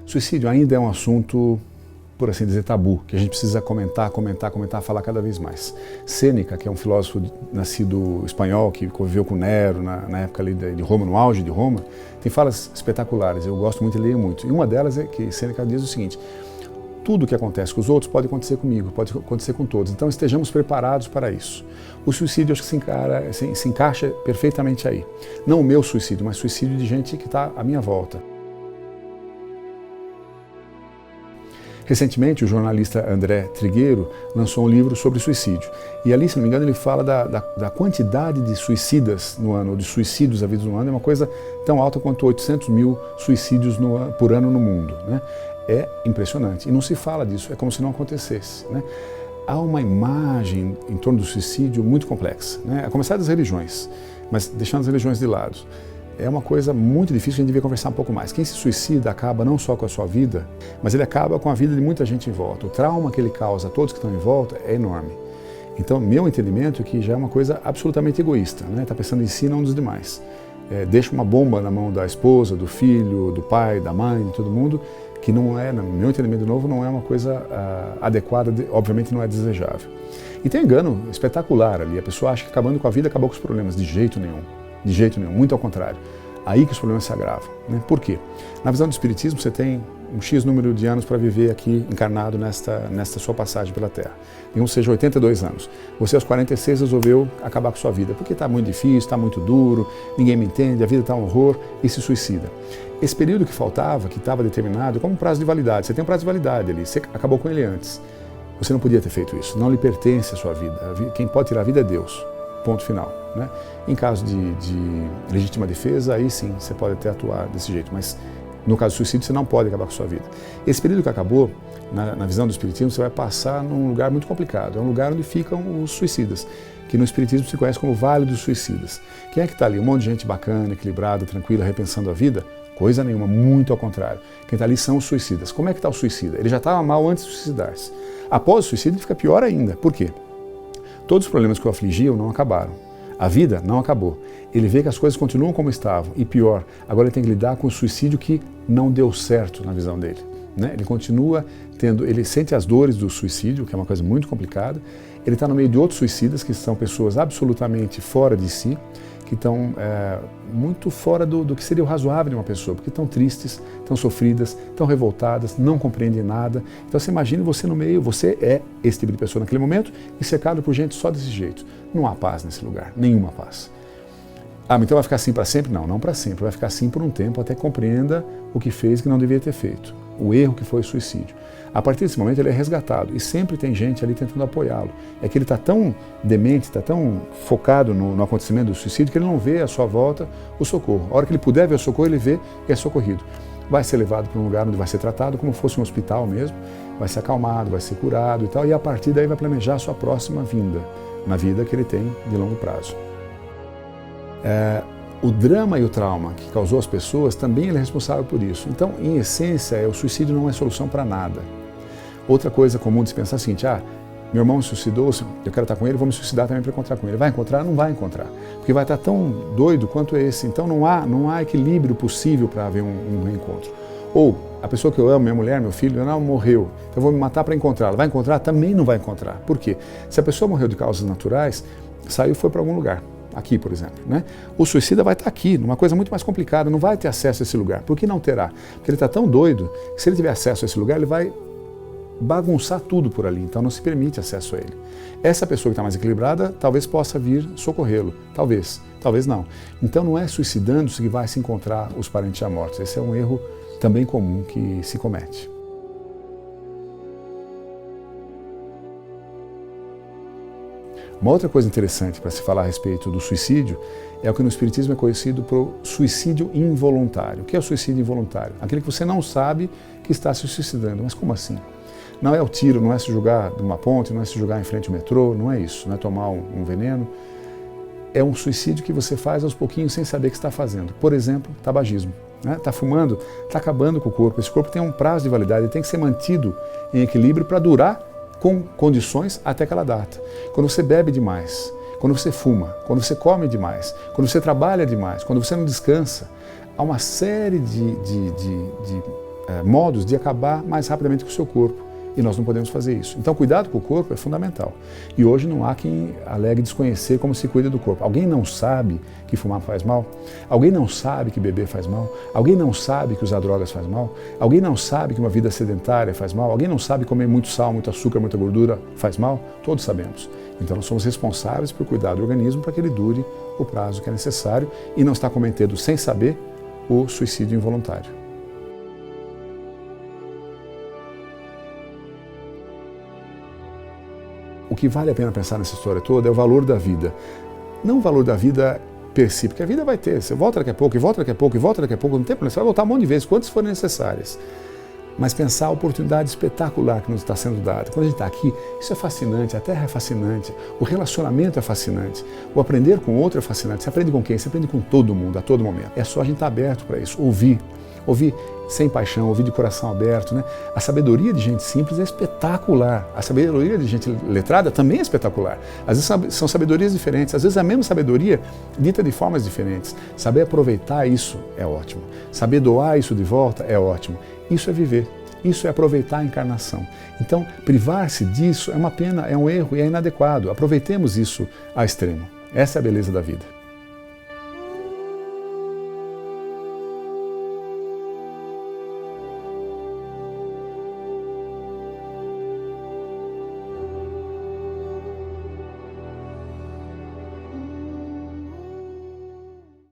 Suicídio ainda é um assunto, por assim dizer, tabu, que a gente precisa comentar, falar cada vez mais. Sêneca, que é um filósofo nascido espanhol, que conviveu com Nero na época ali de Roma, no auge de Roma, tem falas espetaculares, eu gosto muito e leio muito. E uma delas é que Sêneca diz o seguinte: tudo que acontece com os outros pode acontecer comigo, pode acontecer com todos, então estejamos preparados para isso. O suicídio, acho que se encaixa perfeitamente aí. Não o meu suicídio, mas suicídio de gente que está à minha volta. Recentemente, o jornalista André Trigueiro lançou um livro sobre suicídio. E ali, se não me engano, ele fala da quantidade de suicidas no ano, ou de suicídios havidos no ano, é uma coisa tão alta quanto 800 mil suicídios por ano no mundo, né? É impressionante. E não se fala disso, é como se não acontecesse, né? Há uma imagem em torno do suicídio muito complexa, né? A começar das religiões, mas deixando as religiões de lado. É uma coisa muito difícil, a gente devia conversar um pouco mais. Quem se suicida acaba não só com a sua vida, mas ele acaba com a vida de muita gente em volta. O trauma que ele causa a todos que estão em volta é enorme. Então, meu entendimento é que já é uma coisa absolutamente egoísta, né? Está pensando em si, não nos demais. Deixa uma bomba na mão da esposa, do filho, do pai, da mãe, de todo mundo, que não é, no meu entendimento de novo, não é uma coisa adequada, obviamente não é desejável. E tem um engano espetacular ali, a pessoa acha que acabando com a vida acabou com os problemas, de jeito nenhum. De jeito nenhum, muito ao contrário. Aí que os problemas se agravam, né? Por quê? Na visão do Espiritismo, você tem um X número de anos para viver aqui encarnado nesta sua passagem pela Terra. Digamos seja 82 anos. Você aos 46 resolveu acabar com sua vida, porque está muito difícil, está muito duro, ninguém me entende, a vida está um horror, e se suicida. Esse período que faltava, que estava determinado, como um prazo de validade, você tem um prazo de validade ali, você acabou com ele antes. Você não podia ter feito isso, não lhe pertence a sua vida. Quem pode tirar a vida é Deus. Ponto final, né? Em caso de legítima defesa, aí sim, você pode até atuar desse jeito, mas no caso do suicídio, você não pode acabar com a sua vida. Esse período que acabou, na visão do Espiritismo, você vai passar num lugar muito complicado. É um lugar onde ficam os suicidas, que no Espiritismo se conhece como Vale dos Suicidas. Quem é que está ali? Um monte de gente bacana, equilibrada, tranquila, repensando a vida? Coisa nenhuma, muito ao contrário. Quem está ali são os suicidas. Como é que está o suicida? Ele já estava mal antes de suicidar-se. Após o suicídio, ele fica pior ainda. Por quê? Todos os problemas que o afligiam não acabaram. A vida não acabou. Ele vê que as coisas continuam como estavam. E pior, agora ele tem que lidar com o suicídio que não deu certo na visão dele, né? Ele continua tendo, ele sente as dores do suicídio, que é uma coisa muito complicada. Ele está no meio de outros suicidas, que são pessoas absolutamente fora de si, que estão muito fora do que seria o razoável de uma pessoa, porque estão tristes, estão sofridas, estão revoltadas, não compreendem nada. Então você imagina você no meio, você é esse tipo de pessoa naquele momento e cercado por gente só desse jeito. Não há paz nesse lugar, nenhuma paz. Ah, então vai ficar assim para sempre? Não, não para sempre, vai ficar assim por um tempo até compreenda o que fez e que não devia ter feito, o erro que foi o suicídio. A partir desse momento ele é resgatado e sempre tem gente ali tentando apoiá-lo. É que ele está tão demente, está tão focado no acontecimento do suicídio que ele não vê à sua volta o socorro. A hora que ele puder ver o socorro, ele vê e é socorrido. Vai ser levado para um lugar onde vai ser tratado como fosse um hospital mesmo, vai ser acalmado, vai ser curado e tal, e a partir daí vai planejar a sua próxima vinda, na vida que ele tem de longo prazo. O drama e o trauma que causou às pessoas, também ele é responsável por isso. Então, em essência, o suicídio não é solução para nada. Outra coisa comum de se pensar é a seguinte: meu irmão se suicidou, eu quero estar com ele, vou me suicidar também para encontrar com ele. Vai encontrar? Não vai encontrar, porque vai estar tão doido quanto esse. Então não há equilíbrio possível para haver um reencontro. Ou a pessoa que eu amo, minha mulher, meu filho, não morreu, então eu vou me matar para encontrá-la. Vai encontrar? Também não vai encontrar. Por quê? Se a pessoa morreu de causas naturais, saiu e foi para algum lugar. Aqui, por exemplo, né? O suicida vai estar aqui, numa coisa muito mais complicada, não vai ter acesso a esse lugar. Por que não terá? Porque ele está tão doido que se ele tiver acesso a esse lugar, ele vai bagunçar tudo por ali, então não se permite acesso a ele. Essa pessoa que está mais equilibrada talvez possa vir socorrê-lo, talvez não. Então não é suicidando-se que vai se encontrar os parentes já mortos. Esse é um erro também comum que se comete. Uma outra coisa interessante para se falar a respeito do suicídio é o que no Espiritismo é conhecido por suicídio involuntário. O que é o suicídio involuntário? Aquele que você não sabe que está se suicidando. Mas como assim? Não é o tiro, não é se jogar de uma ponte, não é se jogar em frente ao metrô, não é isso, não é tomar um veneno. É um suicídio que você faz aos pouquinhos sem saber o que está fazendo. Por exemplo, tabagismo. Está fumando, está acabando com o corpo. Esse corpo tem um prazo de validade, ele tem que ser mantido em equilíbrio para durar com condições até aquela data. Quando você bebe demais, quando você fuma, quando você come demais, quando você trabalha demais, quando você não descansa, há uma série de modos de acabar mais rapidamente com o seu corpo. E nós não podemos fazer isso. Então, cuidado com o corpo é fundamental. E hoje não há quem alegue desconhecer como se cuida do corpo. Alguém não sabe que fumar faz mal? Alguém não sabe que beber faz mal? Alguém não sabe que usar drogas faz mal? Alguém não sabe que uma vida sedentária faz mal? Alguém não sabe que comer muito sal, muito açúcar, muita gordura faz mal? Todos sabemos. Então, nós somos responsáveis por cuidar do organismo para que ele dure o prazo que é necessário e não estar cometendo, sem saber, o suicídio involuntário. O que vale a pena pensar nessa história toda é o valor da vida. Não o valor da vida per si, porque a vida vai ter. Você volta daqui a pouco, e volta daqui a pouco, e volta daqui a pouco, não tem problema. Você vai voltar um monte de vezes, quantas forem necessárias. Mas pensar a oportunidade espetacular que nos está sendo dada. Quando a gente está aqui, isso é fascinante, a Terra é fascinante, o relacionamento é fascinante, o aprender com o outro é fascinante. Você aprende com quem? Você aprende com todo mundo, a todo momento. É só a gente estar aberto para isso, ouvir sem paixão, ouvir de coração aberto, né? A sabedoria de gente simples é espetacular. A sabedoria de gente letrada também é espetacular. Às vezes são sabedorias diferentes, às vezes a mesma sabedoria dita de formas diferentes. Saber aproveitar isso é ótimo. Saber doar isso de volta é ótimo. Isso é viver. Isso é aproveitar a encarnação. Então, privar-se disso é uma pena, é um erro e é inadequado. Aproveitemos isso ao extremo. Essa é a beleza da vida.